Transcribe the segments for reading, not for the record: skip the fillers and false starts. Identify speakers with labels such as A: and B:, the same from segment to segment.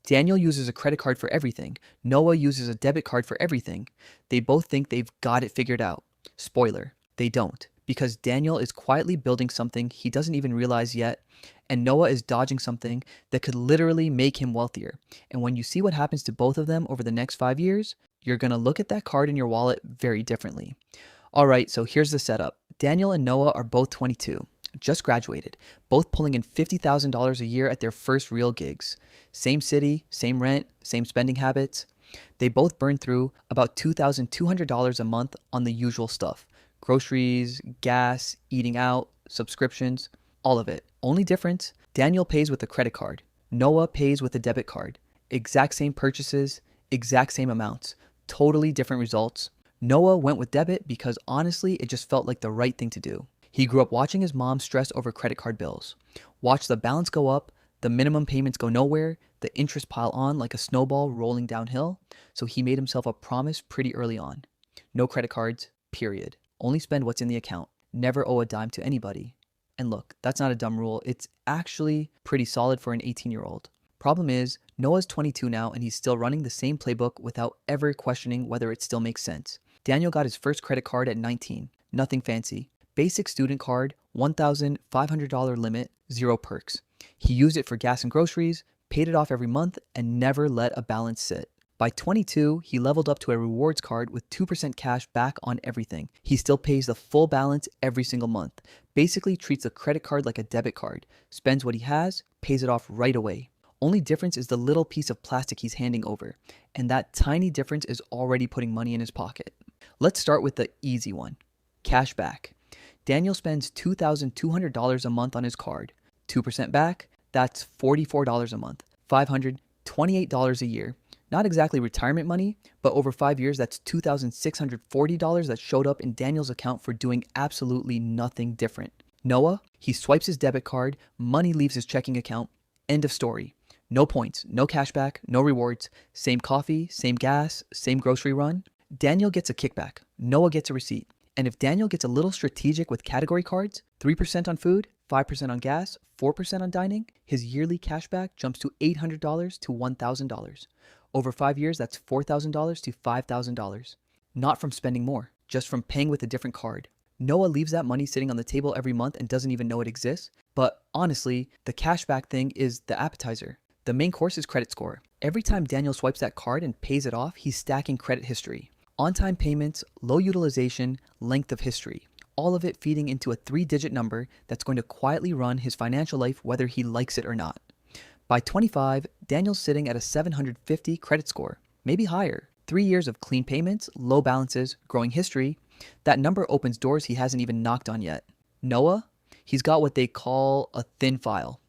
A: Daniel uses a credit card for everything. Noah uses a debit card for everything. They both think they've got it figured out. Spoiler, they don't. Because Daniel is quietly building something he doesn't even realize yet, and Noah is dodging something that could literally make him wealthier. And when you see what happens to both of them over the next 5 years, you're going to look at that card in your wallet very differently. All right, so here's the setup. Daniel and Noah are both 22, just graduated, both pulling in $50,000 a year at their first real gigs. Same city, same rent, same spending habits. They both burn through about $2,200 a month on the usual stuff. Groceries, gas, eating out, subscriptions, all of it. Only difference, Daniel pays with a credit card. Noah pays with a debit card. Exact same purchases, exact same amounts. Totally different results. Noah went with debit because honestly, it just felt like the right thing to do. He grew up watching his mom stress over credit card bills. Watch the balance go up, the minimum payments go nowhere, the interest pile on like a snowball rolling downhill. So he made himself a promise pretty early on. No credit cards, period. Only spend what's in the account. Never owe a dime to anybody. And look, that's not a dumb rule. It's actually pretty solid for an 18-year-old. Problem is, Noah's 22 now and he's still running the same playbook without ever questioning whether it still makes sense. Daniel got his first credit card at 19. Nothing fancy. Basic student card, $1,500 limit, 0 perks. He used it for gas and groceries, paid it off every month, and never let a balance sit. By 22, he leveled up to a rewards card with 2% cash back on everything. He still pays the full balance every single month. Basically treats a credit card like a debit card. Spends what he has, pays it off right away. Only difference is the little piece of plastic he's handing over. And that tiny difference is already putting money in his pocket. Let's start with the easy one. Cash back. Daniel spends $2,200 a month on his card. 2% back, that's $44 a month. $528 a year. Not exactly retirement money, but over 5 years, that's $2,640 that showed up in Daniel's account for doing absolutely nothing different. Noah, he swipes his debit card, money leaves his checking account, end of story. No points, no cashback, no rewards, same coffee, same gas, same grocery run. Daniel gets a kickback, Noah gets a receipt. And if Daniel gets a little strategic with category cards, 3% on food, 5% on gas, 4% on dining, his yearly cashback jumps to $800 to $1,000. Over 5 years, that's $4,000 to $5,000. Not from spending more, just from paying with a different card. Noah leaves that money sitting on the table every month and doesn't even know it exists. But honestly, the cashback thing is the appetizer. The main course is credit score. Every time Daniel swipes that card and pays it off, he's stacking credit history. On-time payments, low utilization, length of history. All of it feeding into a 3-digit number that's going to quietly run his financial life whether he likes it or not. By 25, Daniel's sitting at a 750 credit score, maybe higher. 3 years of clean payments, low balances, growing history. That number opens doors he hasn't even knocked on yet. Noah, he's got what they call a thin file.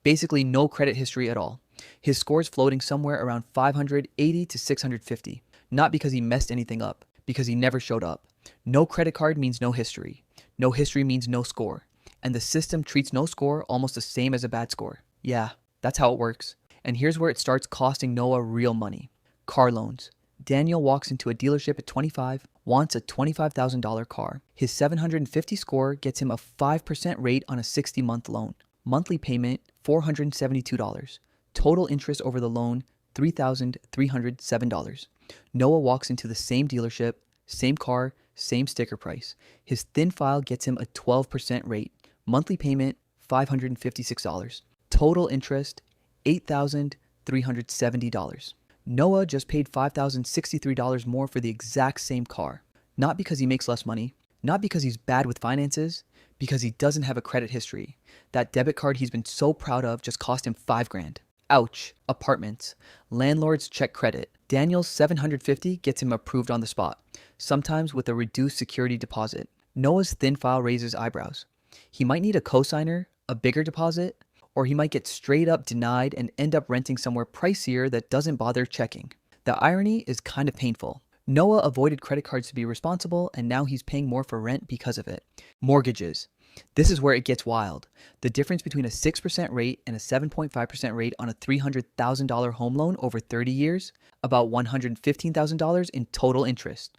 A: Basically no credit history at all. His score's floating somewhere around 580 to 650. Not because he messed anything up, because he never showed up. No credit card means no history. No history means no score. And the system treats no score almost the same as a bad score. Yeah, that's how it works. And here's where it starts costing Noah real money. Car loans. Daniel walks into a dealership at 25, wants a $25,000 car. His 750 score gets him a 5% rate on a 60-month loan. Monthly payment, $472. Total interest over the loan, $3,307. Noah walks into the same dealership, same car, same sticker price. His thin file gets him a 12% rate. Monthly payment, $556. Total interest, $8,370. Noah just paid $5,063 more for the exact same car. Not because he makes less money, not because he's bad with finances, because he doesn't have a credit history. That debit card he's been so proud of just cost him $5,000. Ouch. Apartments. Landlords check credit. Daniel's 750 gets him approved on the spot, sometimes with a reduced security deposit. Noah's thin file raises eyebrows. He might need a cosigner, a bigger deposit, or he might get straight up denied and end up renting somewhere pricier that doesn't bother checking. The irony is kind of painful. Noah avoided credit cards to be responsible, and now he's paying more for rent because of it. Mortgages. This is where it gets wild. The difference between a 6% rate and a 7.5% rate on a $300,000 home loan over 30 years, about $115,000 in total interest.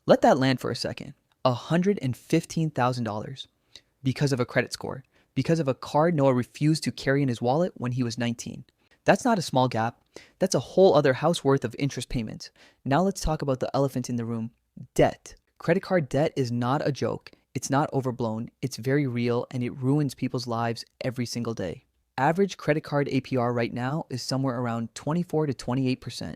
A: Let that land for a second. $115,000 because of a credit score, because of a card Noah refused to carry in his wallet when he was 19. That's not a small gap. That's a whole other house worth of interest payments. Now let's talk about the elephant in the room, debt. Credit card debt is not a joke. It's not overblown. It's very real and it ruins people's lives every single day. Average credit card APR right now is somewhere around 24 to 28%.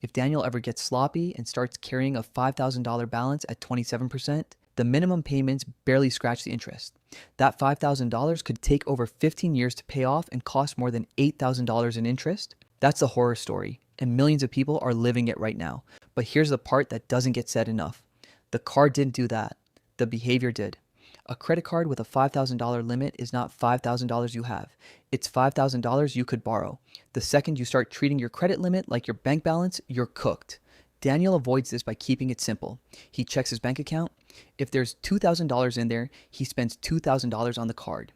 A: If Daniel ever gets sloppy and starts carrying a $5,000 balance at 27%, the minimum payments barely scratch the interest. That $5,000 could take over 15 years to pay off and cost more than $8,000 in interest. That's the horror story, and millions of people are living it right now. But here's the part that doesn't get said enough. The card didn't do that. The behavior did. A credit card with a $5,000 limit is not $5,000 you have. It's $5,000 you could borrow. The second you start treating your credit limit like your bank balance, you're cooked. Daniel avoids this by keeping it simple. He checks his bank account. If there's $2,000 in there, he spends $2,000 on the card.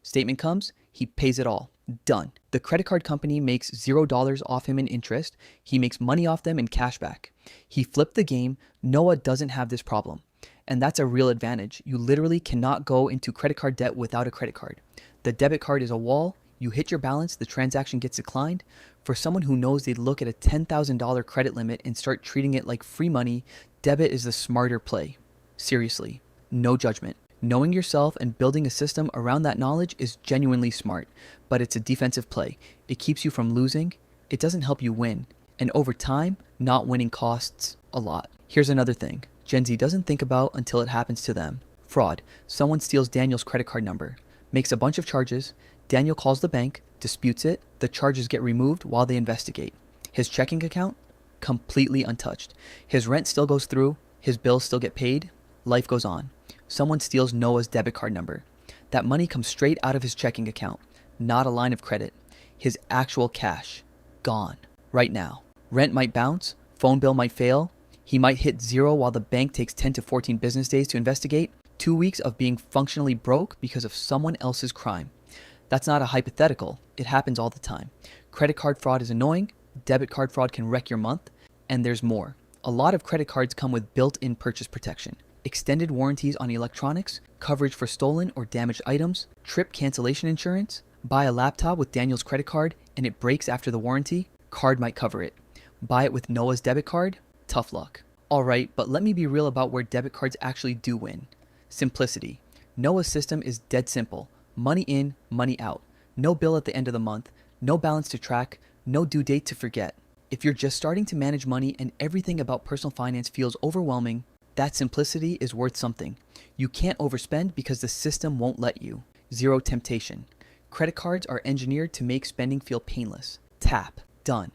A: Statement comes, he pays it all. Done. The credit card company makes $0 off him in interest. He makes money off them in cash back. He flipped the game. Noah doesn't have this problem. And that's a real advantage. You literally cannot go into credit card debt without a credit card. The debit card is a wall. You hit your balance, the transaction gets declined. For someone who knows they'd look at a $10,000 credit limit and start treating it like free money, debit is the smarter play. Seriously, no judgment. Knowing yourself and building a system around that knowledge is genuinely smart, but it's a defensive play. It keeps you from losing. It doesn't help you win. And over time, not winning costs a lot. Here's another thing Gen Z doesn't think about until it happens to them. Fraud. Someone steals Daniel's credit card number, makes a bunch of charges. Daniel calls the bank, disputes it. The charges get removed while they investigate. His checking account? Completely untouched. His rent still goes through. His bills still get paid. Life goes on. Someone steals Noah's debit card number. That money comes straight out of his checking account, not a line of credit. His actual cash. Gone. Right now. Rent might bounce. Phone bill might fail. He might hit zero while the bank takes 10 to 14 business days to investigate. 2 weeks of being functionally broke because of someone else's crime. That's not a hypothetical. It happens all the time. Credit card fraud is annoying. Debit card fraud can wreck your month. And there's more. A lot of credit cards come with built-in purchase protection. Extended warranties on electronics, coverage for stolen or damaged items, trip cancellation insurance. Buy a laptop with Daniel's credit card and it breaks after the warranty. Card might cover it. Buy it with Noah's debit card. Tough luck. Alright, but let me be real about where debit cards actually do win. Simplicity. Noah's system is dead simple. Money in, money out. No bill at the end of the month. No balance to track. No due date to forget. If you're just starting to manage money and everything about personal finance feels overwhelming, that simplicity is worth something. You can't overspend because the system won't let you. Zero temptation. Credit cards are engineered to make spending feel painless. Tap. Done.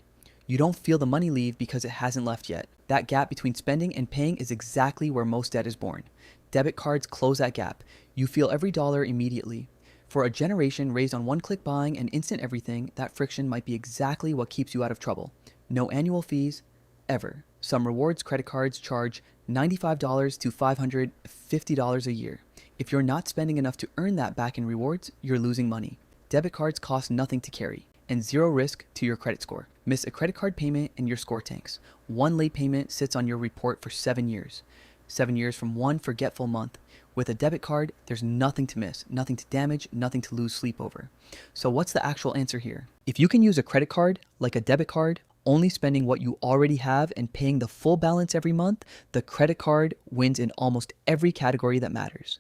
A: You don't feel the money leave because it hasn't left yet. That gap between spending and paying is exactly where most debt is born. Debit cards close that gap. You feel every dollar immediately. For a generation raised on one-click buying and instant everything, that friction might be exactly what keeps you out of trouble. No annual fees, ever. Some rewards credit cards charge $95 to $550 a year. If you're not spending enough to earn that back in rewards, you're losing money. Debit cards cost nothing to carry and zero risk to your credit score. Miss a credit card payment and your score tanks. One late payment sits on your report for 7 years. 7 years from one forgetful month. With a debit card, there's nothing to miss, nothing to damage, nothing to lose sleep over. So what's the actual answer here? If you can use a credit card, like a debit card, only spending what you already have and paying the full balance every month, the credit card wins in almost every category that matters.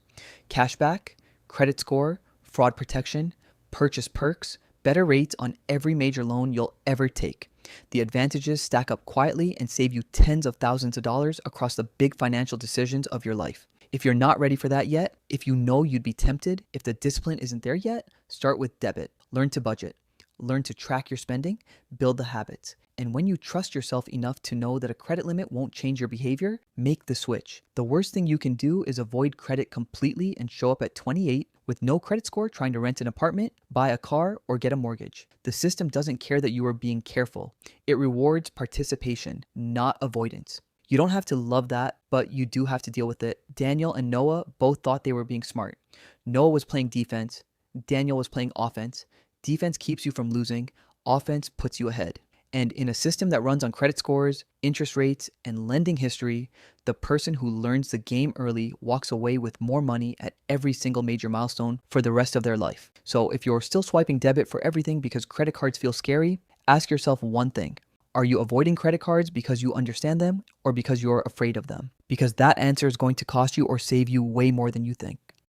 A: Cashback, credit score, fraud protection, purchase perks, better rates on every major loan you'll ever take. The advantages stack up quietly and save you tens of thousands of dollars across the big financial decisions of your life. If you're not ready for that yet, if you know you'd be tempted, if the discipline isn't there yet, start with debit. Learn to budget. Learn to track your spending. Build the habits. And when you trust yourself enough to know that a credit limit won't change your behavior, make the switch. The worst thing you can do is avoid credit completely and show up at 28 with no credit score trying to rent an apartment, buy a car, or get a mortgage. The system doesn't care that you are being careful. It rewards participation, not avoidance. You don't have to love that, but you do have to deal with it. Daniel and Noah both thought they were being smart. Noah was playing defense. Daniel was playing offense. Defense keeps you from losing. Offense puts you ahead. And in a system that runs on credit scores, interest rates, and lending history, the person who learns the game early walks away with more money at every single major milestone for the rest of their life. So if you're still swiping debit for everything because credit cards feel scary, Ask yourself one thing. Are you avoiding credit cards because you understand them or because you're afraid of them? Because that answer is going to cost you or save you way more than you think.